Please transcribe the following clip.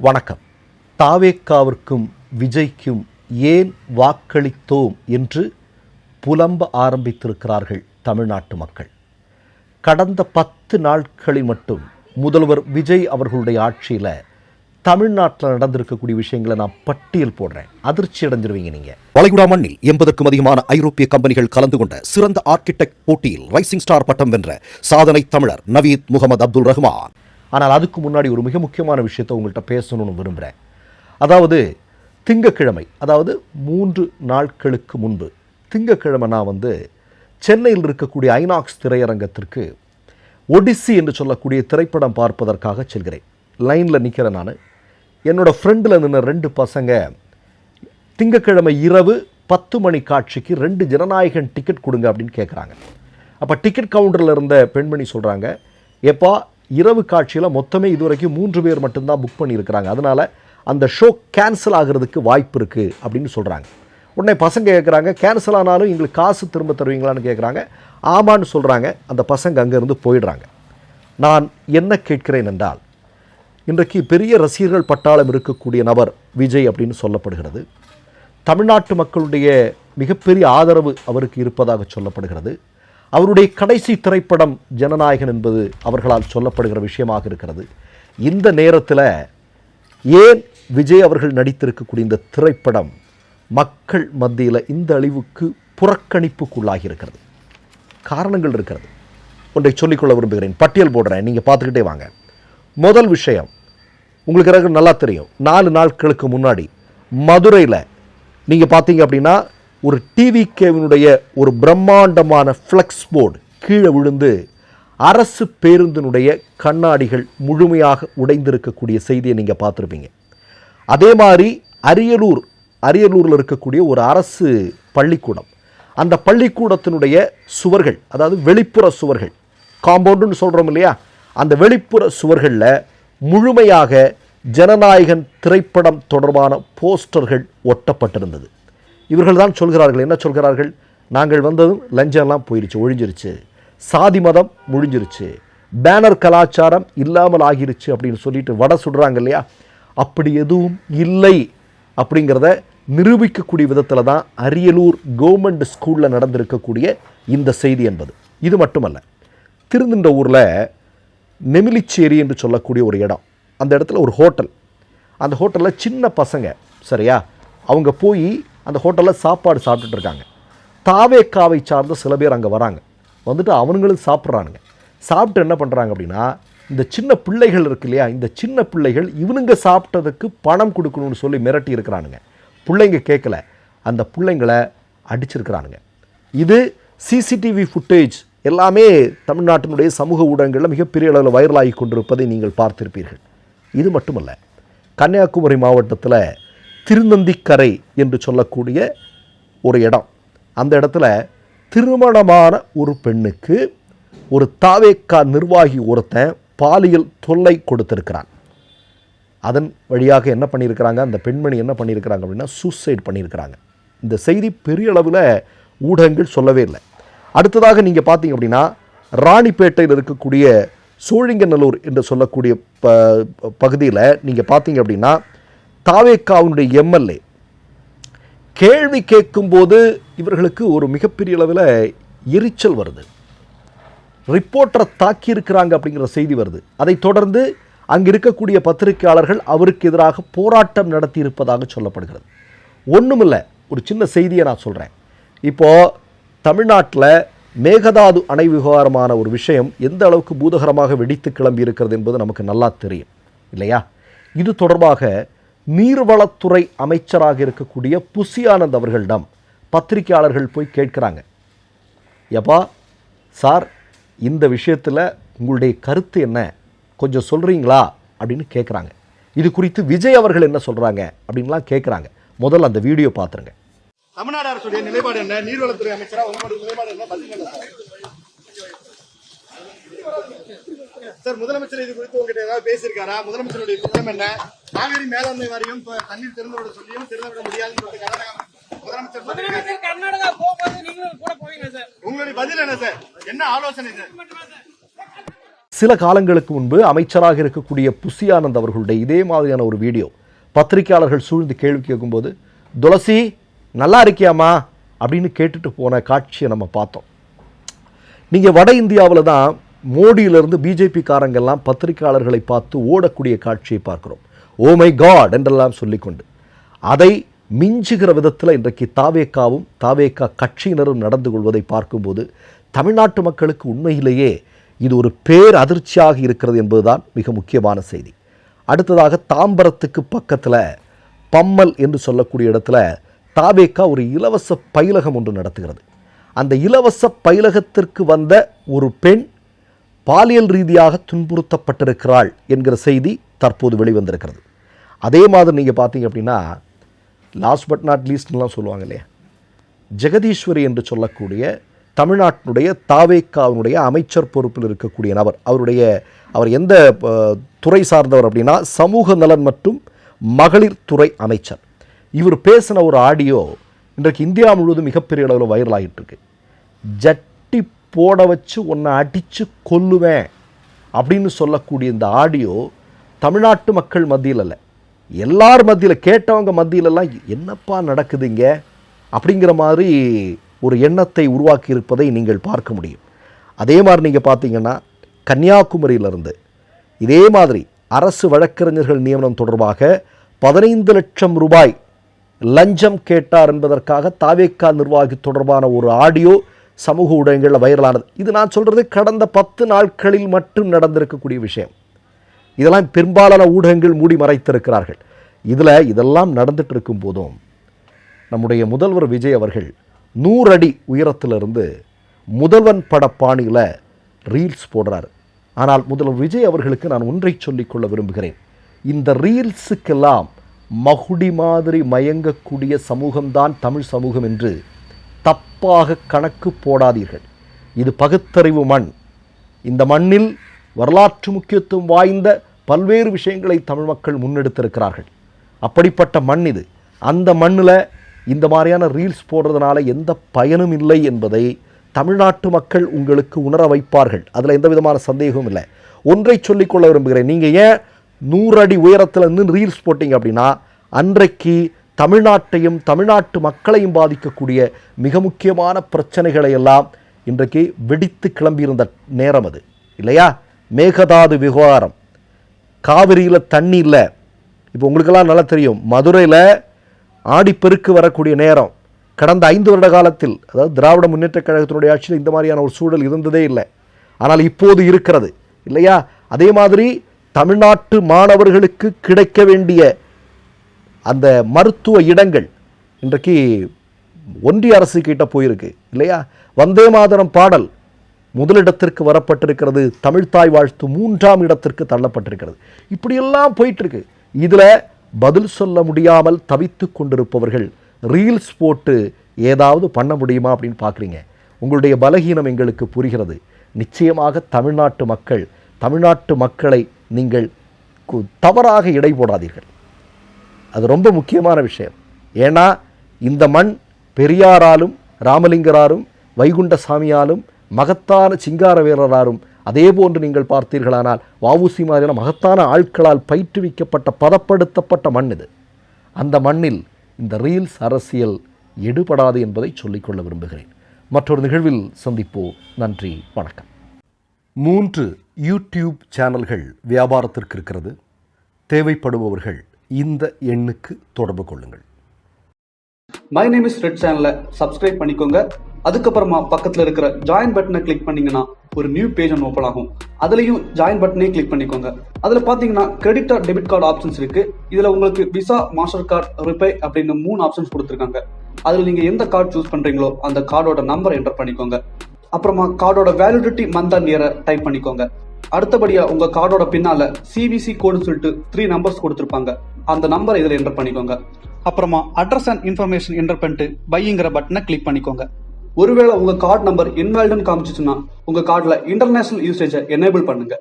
வணக்கம். தாவேக்காவிற்கும் விஜய்க்கும் ஏன் வாக்களித்தோம் என்று புலம்ப ஆரம்பித்திருக்கிறார்கள் தமிழ்நாட்டு மக்கள். கடந்த 10 நாட்களில் மட்டும் முதல்வர் விஜய் அவர்களுடைய ஆட்சியில் தமிழ்நாட்டில் நடந்திருக்கக்கூடிய விஷயங்களை நான் பட்டியல் போடுறேன். அதிர்ச்சி அடைஞ்சிருவீங்க நீங்க. வளைகுடா மண்ணில் 80க்கும் அதிகமான ஐரோப்பிய கம்பெனிகள் கலந்து கொண்ட சிறந்த ஆர்கிடெக்ட் போட்டியில் ரைசிங் ஸ்டார் பட்டம் வென்ற சாதனை தமிழர் நவீத் முகமது அப்துல் ரஹ்மான். ஆனால் அதுக்கு முன்னாடி ஒரு மிக முக்கியமான விஷயத்தை உங்கள்கிட்ட பேசணும்னு விரும்புகிறேன். அதாவது திங்கக்கிழமை, அதாவது 3 நாட்களுக்கு முன்பு திங்கக்கிழமை நான் சென்னையில் இருக்கக்கூடிய ஐநாக்ஸ் திரையரங்கத்திற்கு ஒடிசி என்று சொல்லக்கூடிய திரைப்படம் பார்ப்பதற்காக செல்கிறேன். லைனில் நிற்கிறேன் நான். என்னோடய ஃப்ரெண்டில் நின்ன 2 பசங்க திங்கக்கிழமை இரவு 10 மணி காட்சிக்கு 2 ஜனநாயகன் டிக்கெட் கொடுங்க அப்படின்னு கேட்குறாங்க. அப்போ டிக்கெட் கவுண்டரில் இருந்த பெண்மணி சொல்கிறாங்க, எப்பா இரவு காட்சியில் மொத்தமே இதுவரைக்கும் 3 பேர் மட்டும்தான் புக் பண்ணியிருக்கிறாங்க, அதனால் அந்த ஷோ கேன்சல் ஆகிறதுக்கு வாய்ப்பு இருக்குது அப்படின்னு சொல்கிறாங்க. உடனே பசங்க கேட்குறாங்க, கேன்சல் ஆனாலும் எங்களுக்கு காசு திரும்ப தருவீங்களான்னு கேட்குறாங்க. ஆமான்னு சொல்கிறாங்க. அந்த பசங்க அங்கேருந்து போயிடுறாங்க. நான் என்ன கேட்கிறேன் என்றால், இன்றைக்கு பெரிய ரசிகர்கள் பட்டாளம் இருக்கக்கூடிய நபர் விஜய் அப்படின்னு சொல்லப்படுகிறது. தமிழ்நாட்டு மக்களுடைய மிகப்பெரிய ஆதரவு அவருக்கு இருப்பதாக சொல்லப்படுகிறது. அவருடைய கடைசி திரைப்படம் ஜனநாயகன் என்பது அவர்களால் சொல்லப்படுகிற விஷயமாக இருக்கிறது. இந்த நேரத்தில் ஏன் விஜய் அவர்கள் நடித்திருக்கக்கூடிய இந்த திரைப்படம் மக்கள் மத்தியில் இந்த அளவுக்கு புறக்கணிப்புக்குள்ளாகி இருக்கிறது? காரணங்கள் இருக்கிறது. ஒன்றை சொல்லிக்கொள்ள விரும்புகிறேன், பட்டியல் போடுறேன், நீங்கள் பார்த்துக்கிட்டே வாங்க. முதல் விஷயம், உங்களுக்கு நல்லா தெரியும், 4 நாட்களுக்கு முன்னாடி மதுரையில் நீங்கள் பார்த்தீங்க அப்படின்னா ஒரு டிவிகேவினுடைய ஒரு பிரம்மாண்டமான ஃப்ளெக்ஸ் போர்டு கீழே விழுந்து அரசு பேருந்தினுடைய கண்ணாடிகள் முழுமையாக உடைந்திருக்கக்கூடிய செய்தியை நீங்கள் பார்த்துருப்பீங்க. அதே மாதிரி அரியலூரில் இருக்கக்கூடிய ஒரு அரசு பள்ளிக்கூடம், அந்த பள்ளிக்கூடத்தினுடைய சுவர்கள், அதாவது வெளிப்புற சுவர்கள், காம்பவுண்டுன்னு சொல்கிறோம் இல்லையா, அந்த வெளிப்புற சுவர்களில் முழுமையாக ஜனநாயகன் திரைப்படம் தொடர்பான போஸ்டர்கள் ஒட்டப்பட்டிருந்தது. இவர்கள் தான் சொல்கிறார்கள், என்ன சொல்கிறார்கள், நாங்கள் வந்ததும் லஞ்சம்லாம் போயிடுச்சு, ஒழிஞ்சிருச்சு, சாதி மதம் முழிஞ்சிருச்சு, பேனர் கலாச்சாரம் இல்லாமல் ஆகிருச்சு அப்படின்னு சொல்லிட்டு வடை சுடுறாங்க இல்லையா. அப்படி எதுவும் இல்லை அப்படிங்கிறத நிரூபிக்கக்கூடிய விதத்தில் தான் அரியலூர் கவர்மெண்ட் ஸ்கூலில் நடந்திருக்கக்கூடிய இந்த செய்தி என்பது. இது மட்டுமல்ல, திருநின்ற ஊரில் நெமிலிச்சேரி என்று சொல்லக்கூடிய ஒரு இடம், அந்த இடத்துல ஒரு ஹோட்டல், அந்த ஹோட்டலில் சின்ன பசங்க சரியா, அவங்க போய் அந்த ஹோட்டலில் சாப்பாடு சாப்பிட்டுட்டு இருக்காங்க. தாவேக்காவை சார்ந்த சில பேர் அங்கே வராங்க, வந்துட்டு அவனுங்களும் சாப்பிட்றானுங்க. சாப்பிட்டு என்ன பண்ணுறாங்க அப்படின்னா, இந்த சின்ன பிள்ளைகள் இருக்கு இல்லையா, இந்த சின்ன பிள்ளைகள் இவனுங்க சாப்பிட்டதுக்கு பணம் கொடுக்கணும்னு சொல்லி மிரட்டி இருக்கிறானுங்க. பிள்ளைங்க கேட்கல, அந்த பிள்ளைங்களை அடிச்சிருக்கிறானுங்க. இது சிசிடிவி ஃபுட்டேஜ் எல்லாமே தமிழ்நாட்டினுடைய சமூக ஊடகங்களில் மிகப்பெரிய அளவில் வைரலாகி கொண்டிருப்பதை நீங்கள் பார்த்திருப்பீர்கள். இது மட்டுமல்ல, கன்னியாகுமரி மாவட்டத்தில் திருநந்திக்கரை என்று சொல்லக்கூடிய ஒரு இடம், அந்த இடத்துல திருமணமான ஒரு பெண்ணுக்கு ஒரு தாவேக்கா நிர்வாகி ஒருத்தன் பாலியல் தொல்லை கொடுத்திருக்கிறான். அதன் வழியாக என்ன பண்ணியிருக்கிறாங்க, அந்த பெண்மணி என்ன பண்ணியிருக்கிறாங்க அப்படின்னா சூசைட் பண்ணியிருக்கிறாங்க. இந்த செய்தி பெரிய அளவில் ஊடகங்கள் சொல்லவே இல்லை. அடுத்ததாக நீங்கள் பார்த்தீங்க அப்படின்னா, ராணிப்பேட்டையில் இருக்கக்கூடிய சோழிங்கநல்லூர் என்று சொல்லக்கூடிய பகுதியில் நீங்கள் பார்த்தீங்க அப்படின்னா, தாவேக்காவினுடைய எம்எல்ஏ கேள்வி கேட்கும்போது இவர்களுக்கு ஒரு மிகப்பெரிய அளவில் எரிச்சல் வருது. ரிப்போர்ட்டரை தாக்கியிருக்கிறாங்க அப்படிங்கிற செய்தி வருது. அதைத் தொடர்ந்து அங்கே இருக்கக்கூடிய பத்திரிகையாளர்கள் அவருக்கு எதிராக போராட்டம் நடத்தி இருப்பதாக சொல்லப்படுகிறது. ஒன்றுமில்லை, ஒரு சின்ன செய்தியை நான் சொல்கிறேன். இப்போது தமிழ்நாட்டில் மேகதாது அணை விவகாரமான ஒரு விஷயம் எந்த அளவுக்கு பூதகரமாக வெடித்து கிளம்பி இருக்கிறது என்பது நமக்கு நல்லா தெரியும் இல்லையா. இது தொடர்பாக நீர்வளத்துறை அமைச்சராக இருக்கக்கூடிய புசி ஆனந்த் அவர்களிடம் பத்திரிகையாளர்கள் போய் கேட்குறாங்க, எப்பா சார், இந்த விஷயத்தில் உங்களுடைய கருத்து என்ன, கொஞ்சம் சொல்கிறீங்களா அப்படின்னு கேட்குறாங்க. இது குறித்து விஜய் அவர்கள் என்ன சொல்கிறாங்க அப்படின்லாம் கேட்குறாங்க. முதல்ல அந்த வீடியோ பார்த்துருங்க. தமிழ்நாடு அரசுடைய நிலைப்பாடு என்ன, நீர்வளத்துறை அமைச்சரா உங்களுடைய நிலைப்பாடு என்ன, பதில் சார். முதலமைச்சர் இது குறித்து உங்ககிட்ட ஏதாவது பேசியிருக்காரா? முதலமைச்சருடைய திட்டம் என்ன? காவிரி மேலாண்மை வாரியம் தண்ணீர் திறந்துவிட சொல்லியும் திறந்துவிட முடியாதுன்னு முதலமைச்சர் கர்நாடகா போகும்போது நீங்களும் கூட போவீங்க சார். உங்களுடைய பதில் என்ன சார்? என்ன ஆலோசனை சார்? சில காலங்களுக்கு முன்பு அமைச்சராக இருக்கக்கூடிய புசி ஆனந்த் அவர்களுடைய இதே மாதிரியான ஒரு வீடியோ பத்திரிகையாளர்கள் சூழ்ந்து கேள்வி கேட்கும்போது, துளசி நல்லா இருக்கியாமா அப்படின்னு கேட்டுட்டு போன காட்சியை நம்ம பார்த்தோம். நீங்கள் வட இந்தியாவில் தான் மோடியிலிருந்து பிஜேபி காரங்கெல்லாம் பத்திரிகையாளர்களை பார்த்து ஓடக்கூடிய காட்சியை பார்க்கிறோம். ஓ மை காட் என்றெல்லாம் சொல்லிக்கொண்டு. அதை மிஞ்சுகிற விதத்தில் இன்றைக்கு தாவேக்காவும் தாவேக்கா கட்சியினரும் நடந்து கொள்வதை பார்க்கும்போது தமிழ்நாட்டு மக்களுக்கு உண்மையிலேயே இது ஒரு பேர் அதிர்ச்சியாக இருக்கிறது என்பதுதான் மிக முக்கியமான செய்தி. அடுத்ததாக தாம்பரத்துக்கு பக்கத்தில் பம்மல் என்று சொல்லக்கூடிய இடத்துல தாவேக்கா ஒரு இலவச பயிலகம் ஒன்று நடத்துகிறது. அந்த இலவச பயிலகத்திற்கு வந்த ஒரு பெண் பாலியல் ரீதியாக துன்புறுத்தப்பட்டிருக்கிறாள் என்கிற செய்தி தற்போது வெளிவந்திருக்கிறது. அதே மாதிரி நீங்கள் பார்த்தீங்க அப்படின்னா, லாஸ்ட் பட் நாட் லீஸ்ட்லாம் சொல்லுவாங்க இல்லையா, ஜெகதீஸ்வரி என்று சொல்லக்கூடிய தமிழ்நாட்டினுடைய தாவேக்காவினுடைய அமைச்சர் பொறுப்பில் இருக்கக்கூடிய நபர், அவர் எந்த துறை சார்ந்தவர் அப்படின்னா சமூக நலன் மற்றும் மகளிர் துறை அமைச்சர். இவர் பேசின ஒரு ஆடியோ இன்றைக்கு இந்தியா முழுவதும் மிகப்பெரிய அளவில் வைரல் ஆகிட்டு இருக்கு. ஜட்டி போட வச்சு உன்னை அடித்து கொல்லுவேன் அப்படின்னு சொல்லக்கூடிய இந்த ஆடியோ தமிழ்நாட்டு மக்கள் மத்தியில் இல்லை, எல்லார் மத்தியில், கேட்டவங்க மத்தியிலெல்லாம் என்னப்பா நடக்குதுங்க அப்படிங்கிற மாதிரி ஒரு எண்ணத்தை உருவாக்கி இருப்பதை நீங்கள் பார்க்க முடியும். அதே மாதிரி நீங்கள் பார்த்தீங்கன்னா கன்னியாகுமரியிலிருந்து இதே மாதிரி அரசு வழக்கறிஞர்கள் நியமனம் தொடர்பாக 15 லட்சம் ரூபாய் லஞ்சம் கேட்டார் என்பதற்காக தாவேக்கா நிர்வாகி தொடர்பான ஒரு ஆடியோ சமூக ஊடகங்களில் வைரலானது. இது நான் சொல்கிறது கடந்த 10 நாட்களில் மட்டும் நடந்திருக்கக்கூடிய விஷயம். இதெல்லாம் பெரும்பாலான ஊடகங்கள் மூடி மறைத்திருக்கிறார்கள். இதெல்லாம் நடந்துட்டு இருக்கும் போதும் நம்முடைய முதல்வர் விஜய் அவர்கள் 100 அடி உயரத்திலிருந்து முதல்வன் பட பாணியில் ரீல்ஸ் போடுறாரு. ஆனால் முதல்வர் விஜய் அவர்களுக்கு நான் ஒன்றை சொல்லிக்கொள்ள விரும்புகிறேன். இந்த ரீல்ஸுக்கெல்லாம் மகுடி மாதிரி மயங்கக்கூடிய சமூகம்தான் தமிழ் சமூகம் என்று தப்பாக கணக்கு போடாதீர்கள். இது பகுத்தறிவு மண். இந்த மண்ணில் வரலாற்று முக்கியத்துவம் வாய்ந்த பல்வேறு விஷயங்களை தமிழ் மக்கள் முன்னெடுத்திருக்கிறார்கள். அப்படிப்பட்ட மண் இது. அந்த மண்ணில் இந்த மாதிரியான ரீல்ஸ் போடுறதுனால எந்த பயனும் இல்லை என்பதை தமிழ்நாட்டு மக்கள் உங்களுக்கு உணர வைப்பார்கள். அதில் எந்த விதமான சந்தேகமும் இல்லை. ஒன்றை சொல்லிக்கொள்ள விரும்புகிறேன். நீங்கள் ஏன் 100 அடி உயரத்தில் இருந்து ரீல்ஸ் போட்டிங்க அப்படின்னா, அன்றைக்கு தமிழ்நாட்டையும் தமிழ்நாட்டு மக்களையும் பாதிக்கக்கூடிய மிக முக்கியமான பிரச்சனைகளை எல்லாம் இன்றைக்கு வெடித்து கிளம்பியிருந்த நேரம் அது இல்லையா? மேகதாது விவகாரம், காவிரியில் தண்ணி இல்லை. இப்போ உங்களுக்கெல்லாம் நல்லா தெரியும், மதுரையில் ஆடிப்பெருக்கு வரக்கூடிய நேரம் கடந்த 5 வருட காலத்தில், அதாவது திராவிட முன்னேற்ற கழகத்தினுடைய ஆட்சியில் இந்த மாதிரியான ஒரு சூழல் இருந்ததே இல்லை. ஆனால் இப்போது இருக்கிறது இல்லையா? அதே மாதிரி தமிழ்நாட்டு மாணவர்களுக்கு கிடைக்க வேண்டிய அந்த மருத்துவ இடங்கள் இன்றைக்கு ஒன்றிய அரசு கிட்ட போயிருக்கு இல்லையா? வந்தே மாதரம் பாடல் முதலிடத்திற்கு வரப்பட்டிருக்கிறது. தமிழ்தாய் வாழ்த்து 3ஆம் இடத்திற்கு தள்ளப்பட்டிருக்கிறது. இப்படியெல்லாம் போயிட்டுருக்கு. இதில் பதில் சொல்ல முடியாமல் தவித்து கொண்டிருப்பவர்கள் ரீல்ஸ் போட்டு ஏதாவது பண்ண முடியுமா அப்படின்னு பார்க்குறீங்க. உங்களுடைய பலகீனம் எங்களுக்கு புரிகிறது. நிச்சயமாக தமிழ்நாட்டு மக்களை நீங்கள் தவறாக எடை போடாதீர்கள். அது ரொம்ப முக்கியமான விஷயம். ஏன்னா இந்த மண் பெரியாராலும் ராமலிங்கராலும் வைகுண்டசாமியாலும் மகத்தான சிங்காரவேலராலும் அதே போன்று நீங்கள் பார்த்தீர்களானால் வஉசி மாதிரியான மகத்தான ஆட்களால் பயிற்றுவிக்கப்பட்ட பதப்படுத்தப்பட்ட மண் இது. அந்த மண்ணில் இந்த ரீல்ஸ் அரசியல் எடுபடாது என்பதை சொல்லிக்கொள்ள விரும்புகிறேன். மற்றொரு நிகழ்வில் சந்திப்போம். நன்றி, வணக்கம். 3 யூடியூப் சேனல்கள் வியாபாரத்திற்கு இருக்கிறது. தேவைப்படுபவர்கள் இந்த எண்ணுக்கு தொடர்பு கொள்ளுங்கள். மை நேம் இஸ் ரெட் சேனலை சப்ஸ்கிரைப் பண்ணிக்கோங்க. அதுக்கப்புறமா பக்கத்தில் இருக்கிற ஜாயின் பட்டனை கிளிக் பண்ணீங்கன்னா ஒரு நியூ பேஜ் ஒன்று ஓப்பன் ஆகும். அதுலேயும் ஜாயின் பட்டனே கிளிக் பண்ணிக்கோங்க. அதில் பார்த்தீங்கன்னா credit card, debit card options இருக்கு. இதில் உங்களுக்கு விசா, மாஸ்டர் கார்டு, ரிப்பே அப்படின்னு 3 ஆப்ஷன்ஸ் கொடுத்துருக்காங்க. அதில் நீங்கள் எந்த கார்டு சூஸ் பண்ணுறீங்களோ அந்த கார்டோட நம்பர் என்டர் பண்ணிக்கோங்க. அப்புறமா கார்டோட வேலிடிட்டி மந்த் அண்ட் இயரை டைப் பண்ணிக்கோங்க. அடுத்தபடியா உங்க கார்டோட பின்னால CVC கோடுன்னு சொல்லிட்டு 3 நம்பர்ஸ் கொடுத்துருப்பாங்க. அந்த நம்பரை இதில் என்டர் பண்ணிக்கோங்க. அப்புறமா அட்ரஸ் அண்ட் இன்ஃபர்மேஷன் என்டர் பண்ணிட்டு பைங்கிற பட்டனை கிளிக் பண்ணிக்கோங்க. ஒருவேளை உங்க கார்டு நம்பர் இன்வாலிட்னு காமிச்சிச்சுன்னா உங்க கார்டுல இன்டர்நேஷனல் யூசேஜை எனேபிள் பண்ணுங்க.